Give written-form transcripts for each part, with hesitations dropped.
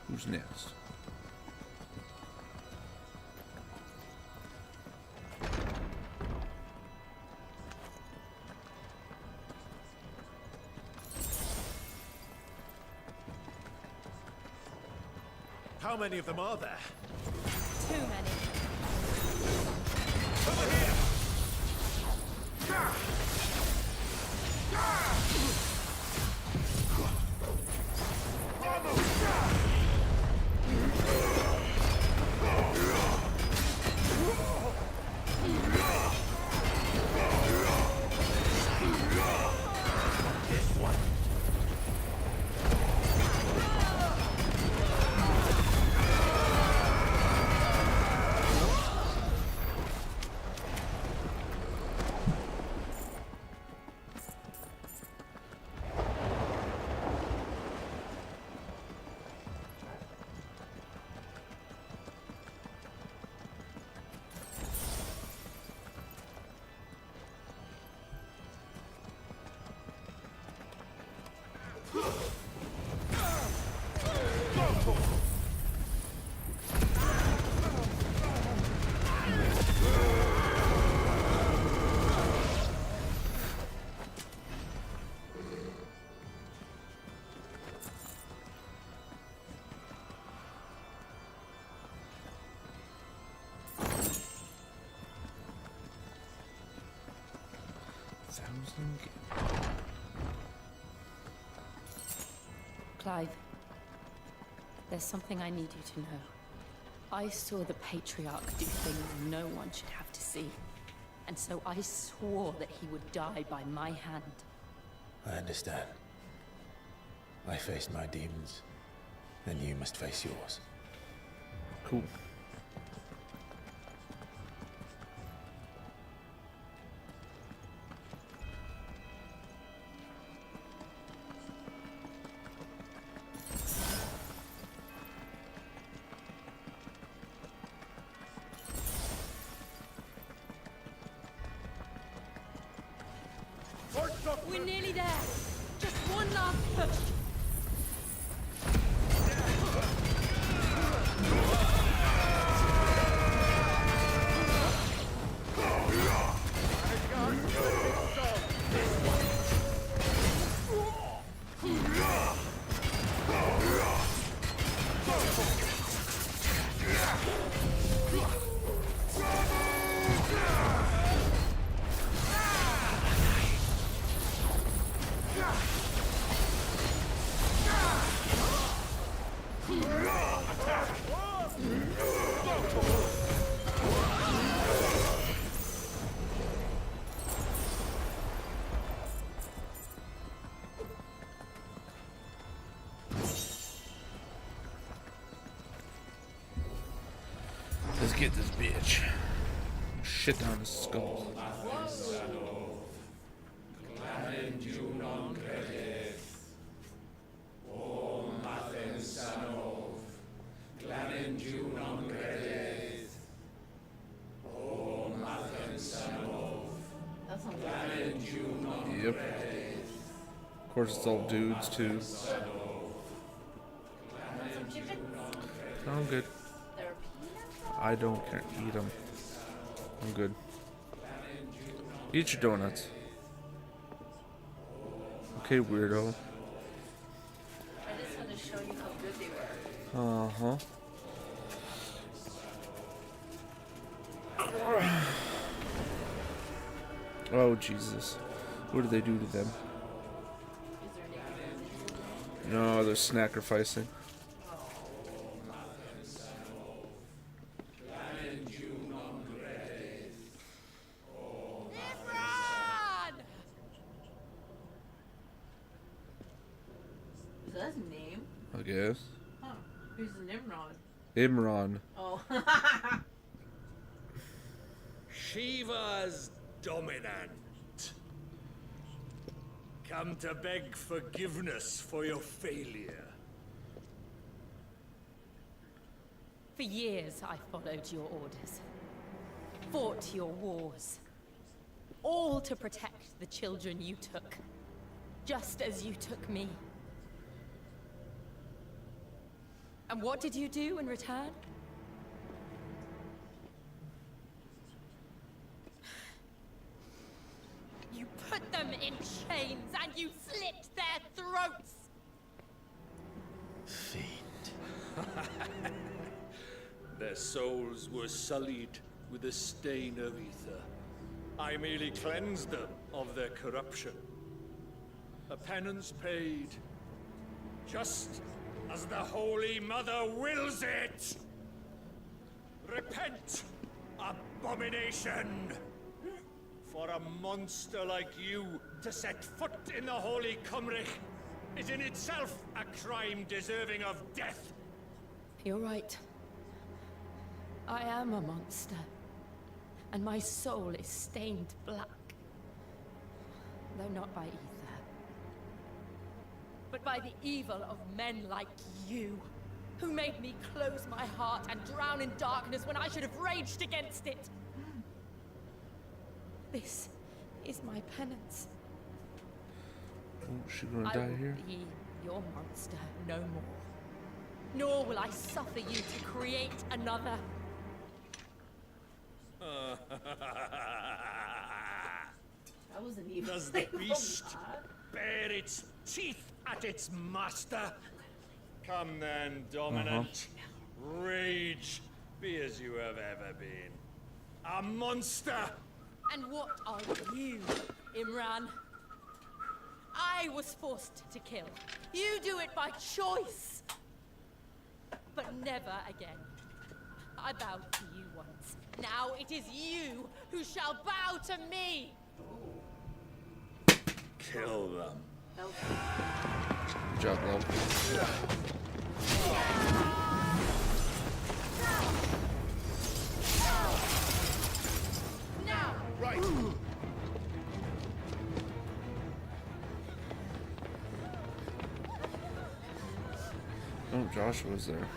Who's next? How many of them are there? Too many. Over here! Clive, there's something I need you to know. I saw the Patriarch do things no one should have to see. And so I swore that he would die by my hand. I understand. I faced my demons, and you must face yours. Cool. We're nearly there. Just one last push. Let's get this bitch. Shit down his skull. Yep. Of course, it's all dudes too. No, I'm good. I don't care. Eat them. I'm good. Eat your donuts. Okay, weirdo. I just wanted to show you how good they were. Uh-huh. Oh, Jesus. What did they do to them? No, they're sacrificing. Is that his name? I guess. Huh. Who's Nimrod? Imran. Oh. Shiva's dominant. Come to beg forgiveness for your failure. For years, I followed your orders. fought your wars. All to protect the children you took. Just as you took me. And what did you do in return? You put them in chains and you slit their throats! Fiend. Their souls were sullied with the stain of ether. I merely cleansed them of their corruption. A penance paid, just as the Holy Mother wills it! Repent, abomination! For a monster like you to set foot in the Holy Cymric is in itself a crime deserving of death. You're right. I am a monster. And my soul is stained black. Though not by ether. But by the evil of men like you. Who made me close my heart and drown in darkness when I should have raged against it. This is my penance. Oh, she gonna I die will here? be your monster no more. Nor will I suffer you to create another. That wasn't even. Does the beast bare its teeth at its master? Come then, dominant. Rage, be as you have ever been. A monster! And what are you, Imran? I was forced to kill. You do it by choice. But never again. I bowed to you once. Now it is you who shall bow to me! Kill them. Good job, Lo. Now! Right. Oh, Joshua's there.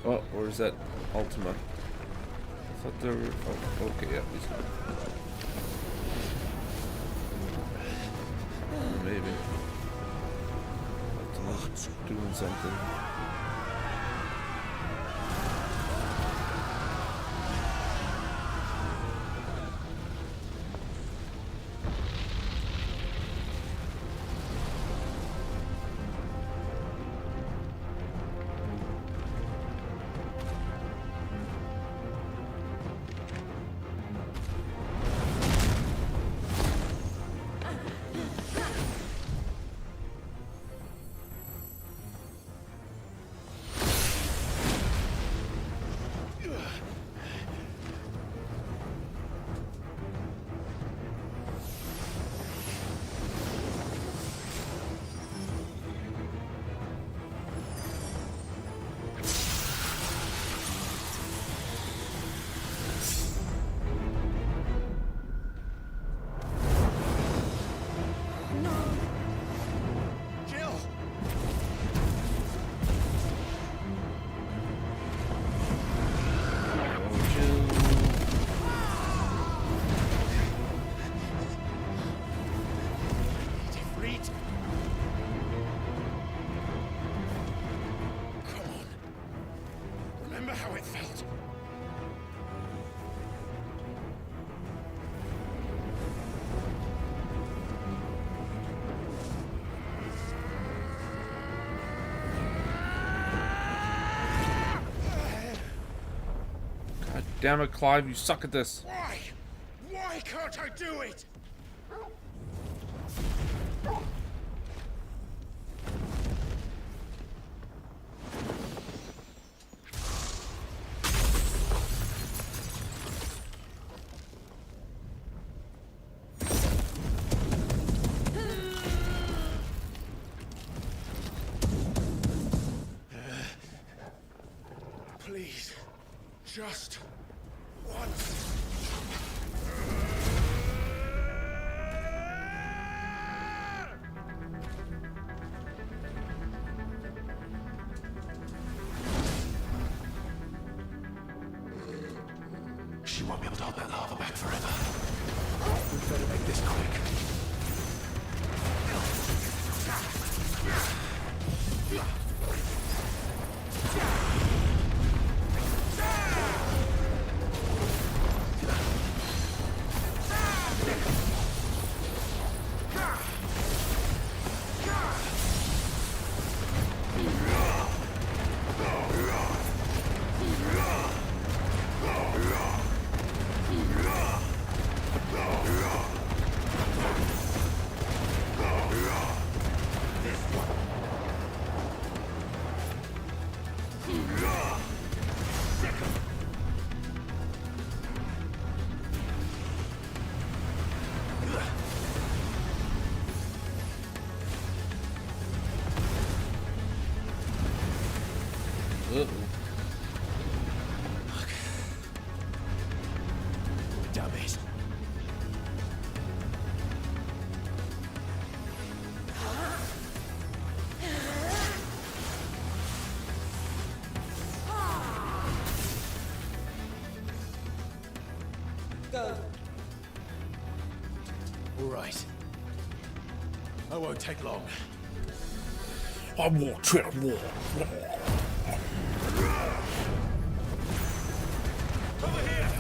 Oh, or is that Ultima? I thought they were. Oh, okay, yeah, he's there. Maybe. Ultima's doing something. Jill! Oh, Jill. Reed! Come on. Remember how it felt? God damn it, Clive, you suck at this. Why? Why can't I do it? Please, just once. She won't be able to hold that lava back forever. We better make this quick. Uh-oh. Damn it. Go. All right. I won't take long. I will trick more. Over here!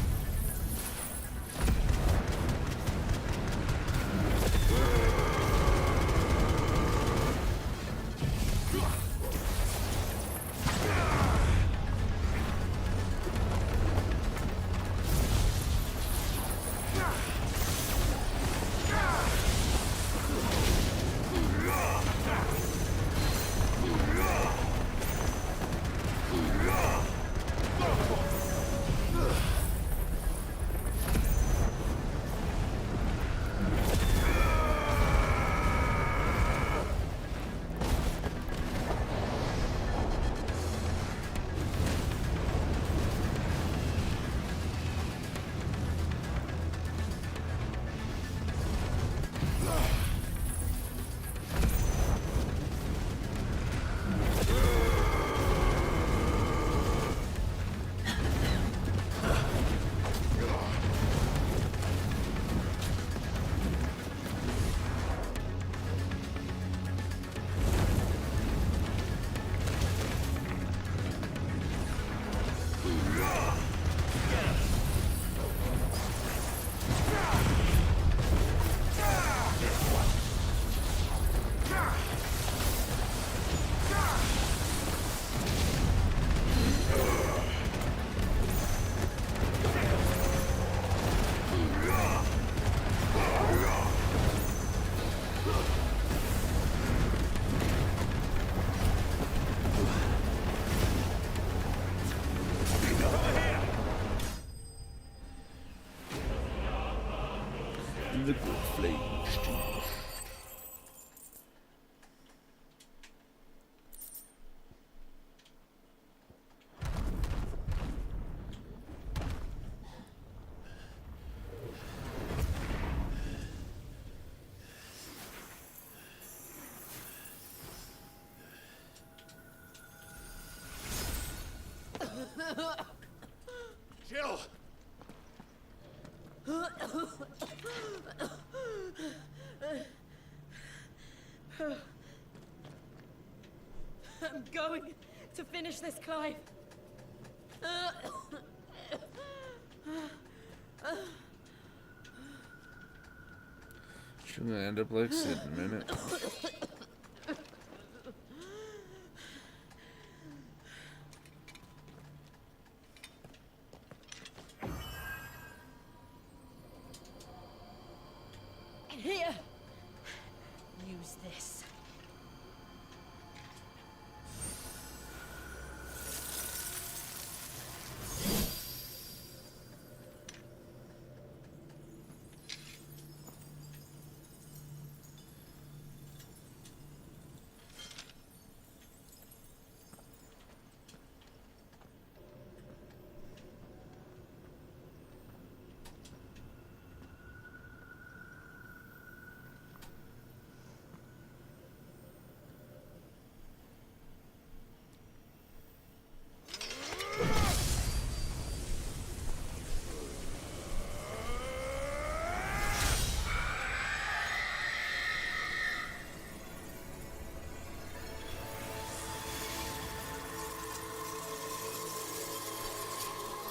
Liquid flame extinguished. Jill! I'm going to finish this, Clive. Shouldn't I end up like Sid in a minute? Here. Use this.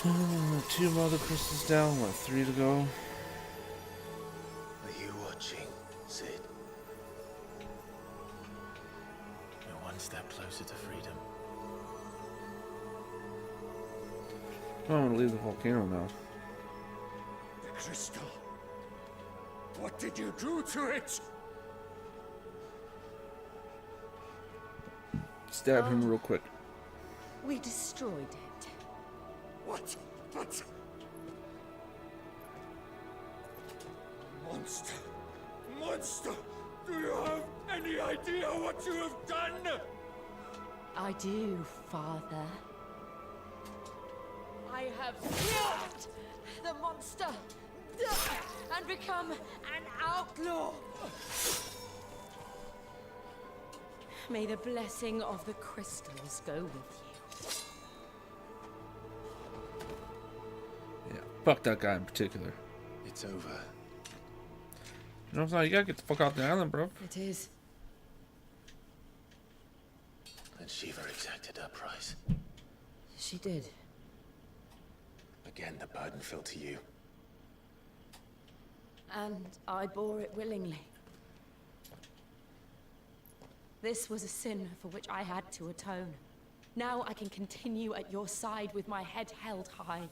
Two mother crystals down, what, 3 to go? Are you watching, Sid? You're one step closer to freedom. Oh, I'm gonna leave the volcano now. The crystal. What did you do to it? Stab him real quick. We destroyed it. What? But... Monster! Monster! Do you have any idea what you have done? I do, Father. I have killed the monster and become an outlaw. May the blessing of the crystals go with you. Yeah, fuck that guy in particular. It's over. You know what I'm saying? You gotta get the fuck off the island, bro. It is. And Shiva exacted her price. She did. Again, the burden fell to you. And I bore it willingly. This was a sin for which I had to atone. Now I can continue at your side with my head held high.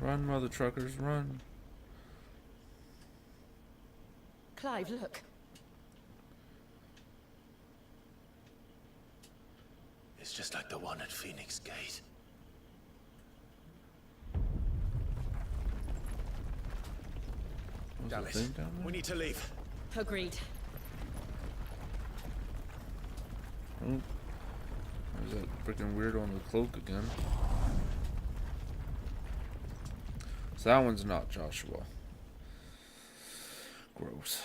Run, mother truckers, run. Clive, look. It's just like the one at Phoenix Gate. Was Damn there a it. thing down there? We need to leave. Agreed. Oh. There's that freaking weirdo on the cloak again. So that one's not Joshua. Gross.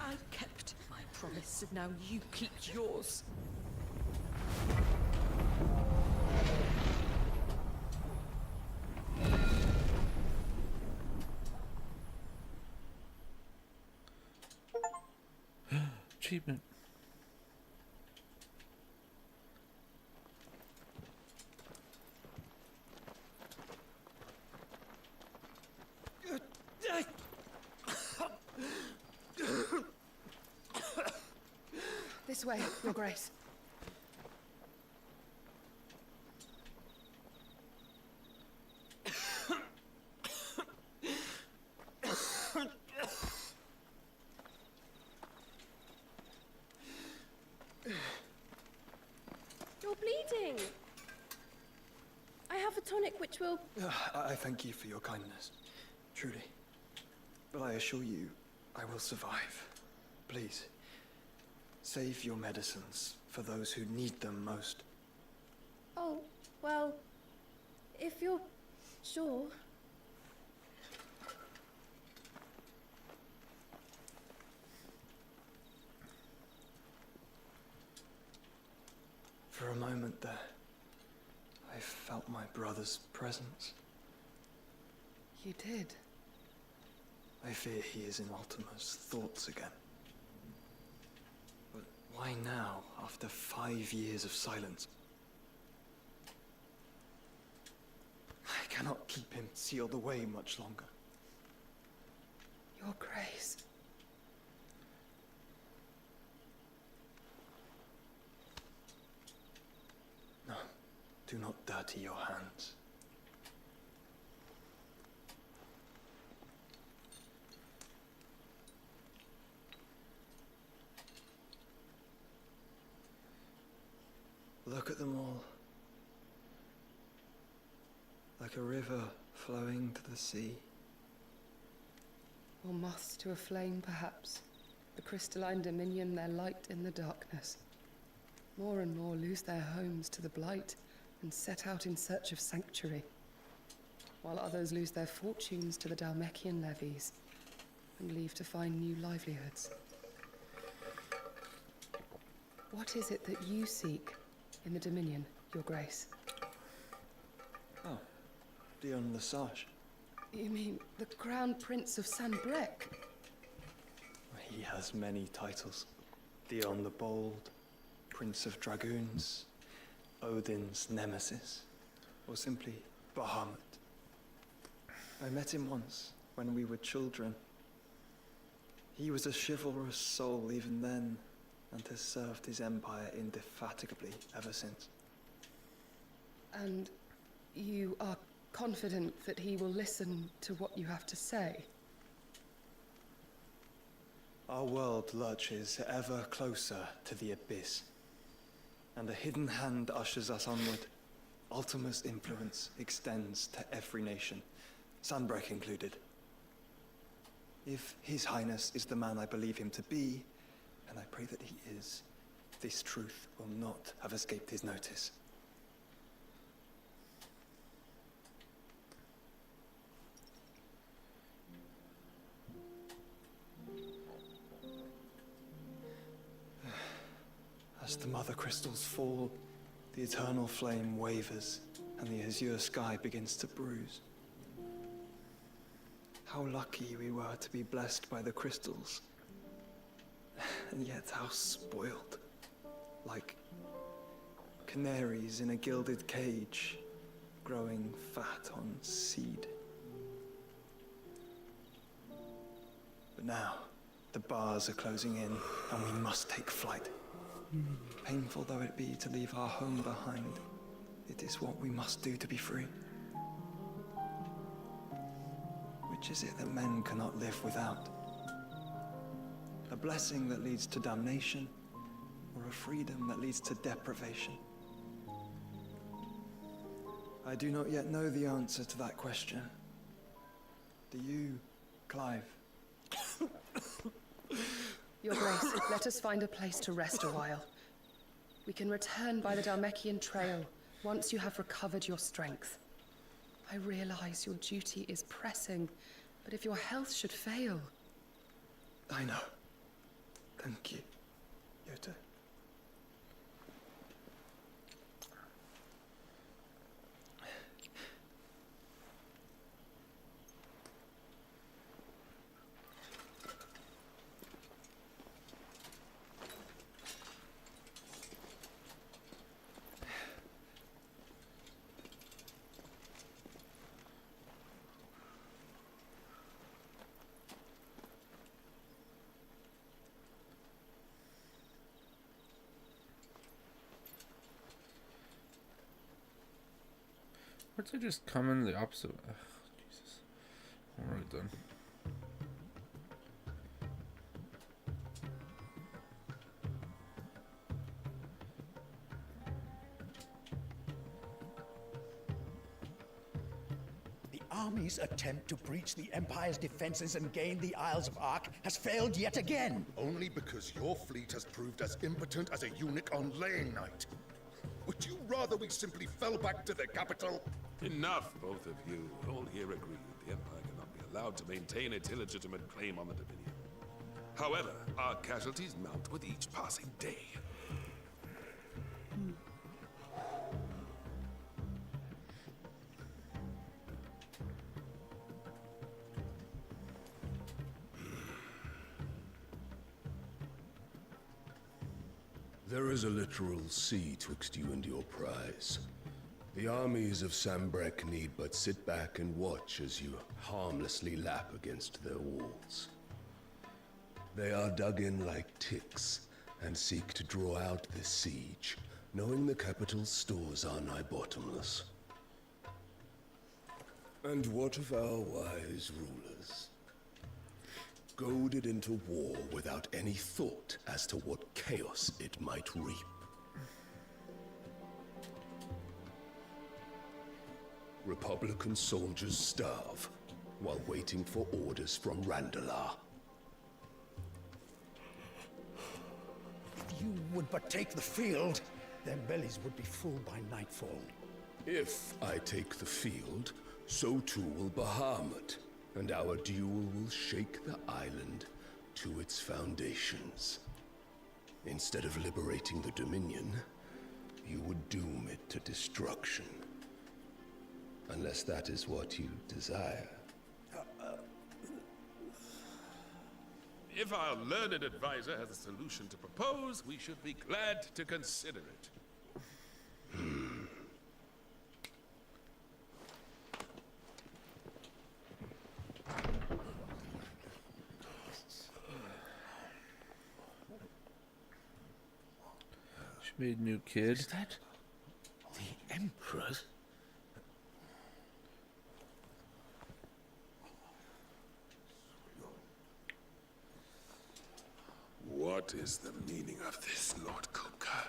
I kept my promise, and now you keep yours. Achievement. This way, Your Grace. You're bleeding. I have a tonic which will... I thank you for your kindness, truly. But I assure you, I will survive. Please, save your medicines for those who need them most. Oh, well, if you're sure. For a moment there, I felt my brother's presence. You did. I fear he is in Ultima's thoughts again. But why now, after 5 years of silence? I cannot keep him sealed away much longer. Your Grace. No, do not dirty your hands. Look at them all. Like a river flowing to the sea. Or moths to a flame, perhaps. The crystalline dominion their light in the darkness. More and more lose their homes to the blight and set out in search of sanctuary, while others lose their fortunes to the Dhalmekian levies and leave to find new livelihoods. What is it that you seek in the Dominion, Your Grace? Oh, Dion Lesage. You mean the Crown Prince of Sanbreque? He has many titles. Dion the Bold, Prince of Dragoons, Odin's Nemesis, or simply Bahamut. I met him once, when we were children. He was a chivalrous soul even then, and has served his empire indefatigably ever since. And you are confident that he will listen to what you have to say? Our world lurches ever closer to the abyss, and a hidden hand ushers us onward. Ultima's influence extends to every nation, Sanbreque included. If His Highness is the man I believe him to be, and I pray that he is, this truth will not have escaped his notice. As the mother crystals fall, the eternal flame wavers, and the azure sky begins to bruise. How lucky we were to be blessed by the crystals, and yet how spoiled. Like canaries in a gilded cage, growing fat on seed. But now, the bars are closing in, and we must take flight. Painful though it be to leave our home behind, it is what we must do to be free. Which is it that men cannot live without? A blessing that leads to damnation, or a freedom that leads to deprivation? I do not yet know the answer to that question. Do you, Clive? Your Grace, let us find a place to rest a while. We can return by the Dhalmekian trail once you have recovered your strength. I realize your duty is pressing, but if your health should fail... I know. Thank you, Yota. Why don't I just come in the opposite? Ugh, Jesus. Alright then. The army's attempt to breach the Empire's defenses and gain the Isles of Ark has failed yet again. Only because your fleet has proved as impotent as a eunuch on laying night. Would you rather we simply fell back to the capital? Enough, both of you. All here agree that the Empire cannot be allowed to maintain its illegitimate claim on the Dominion. However, our casualties mount with each passing day. There is a literal sea twixt you and your prize. The armies of Sanbreque need but sit back and watch as you harmlessly lap against their walls. They are dug in like ticks and seek to draw out this siege, knowing the capital's stores are nigh bottomless. And what of our wise rulers? Goaded into war without any thought as to what chaos it might reap. Republican soldiers starve while waiting for orders from Randalar. If you would but take the field, their bellies would be full by nightfall. If I take the field, so too will Bahamut, and our duel will shake the island to its foundations. Instead of liberating the Dominion, you would doom it to destruction. Unless that is what you desire. If our learned advisor has a solution to propose, we should be glad to consider it. She made a new kid. Is that the Emperor's? What is the meaning of this, Lord Kupka?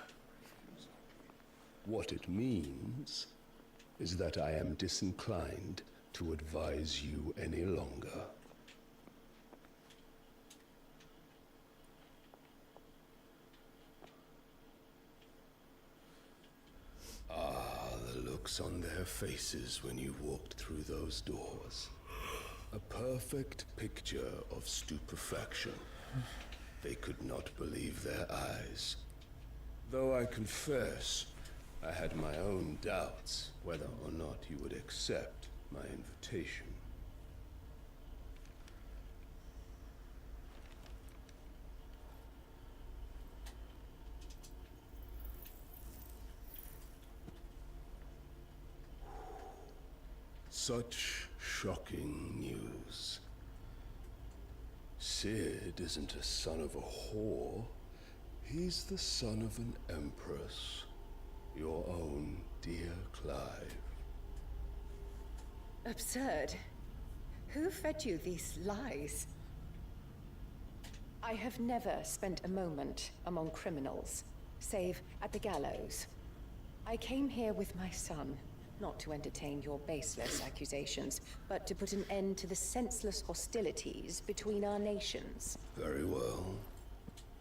What it means is that I am disinclined to advise you any longer. Ah, the looks on their faces when you walked through those doors. A perfect picture of stupefaction. They could not believe their eyes. Though I confess, I had my own doubts whether or not you would accept my invitation. Such shocking news. Sid isn't a son of a whore. He's the son of an empress. Your own dear Clive. Absurd. Who fed you these lies? I have never spent a moment among criminals, save at the gallows. I came here with my son, not to entertain your baseless accusations, but to put an end to the senseless hostilities between our nations. Very well.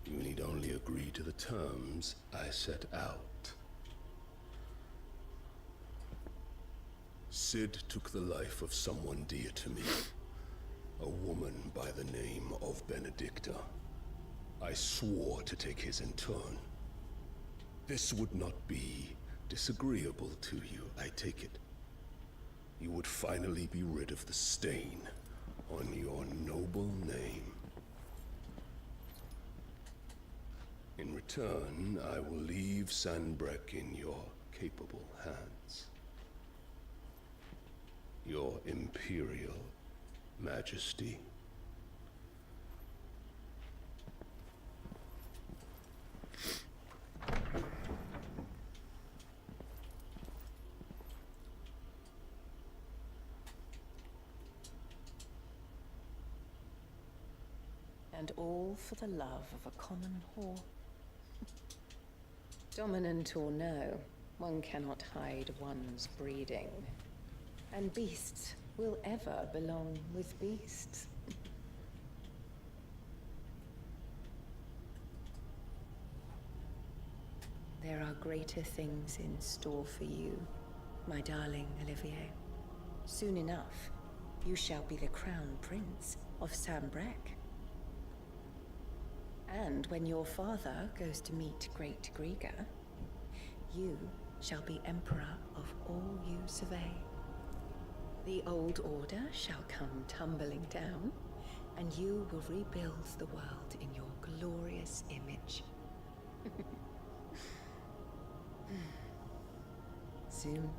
You need only agree to the terms I set out. Sid took the life of someone dear to me. A woman by the name of Benedicta. I swore to take his in turn. This would not be disagreeable to you, I take it. You would finally be rid of the stain on your noble name. In return, I will leave Sanbreque in your capable hands. Your Imperial Majesty. And all for the love of a common whore. Dominant or no, one cannot hide one's breeding. And beasts will ever belong with beasts. There are greater things in store for you, my darling Olivier. Soon enough, you shall be the crown prince of Sanbreque. And when your father goes to meet Great Griga, you shall be emperor of all you survey. The old order shall come tumbling down, and you will rebuild the world in your glorious image. Soon.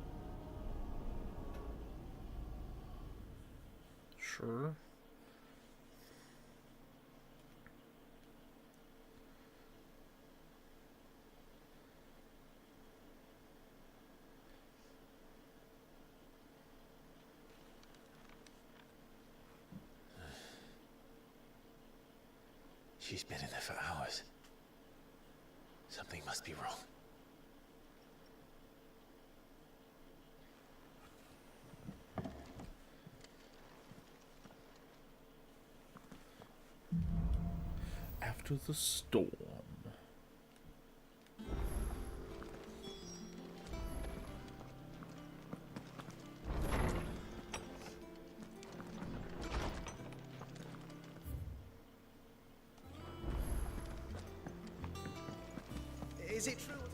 Sure. She's been in there for hours. Something must be wrong. to the storm. Is it true?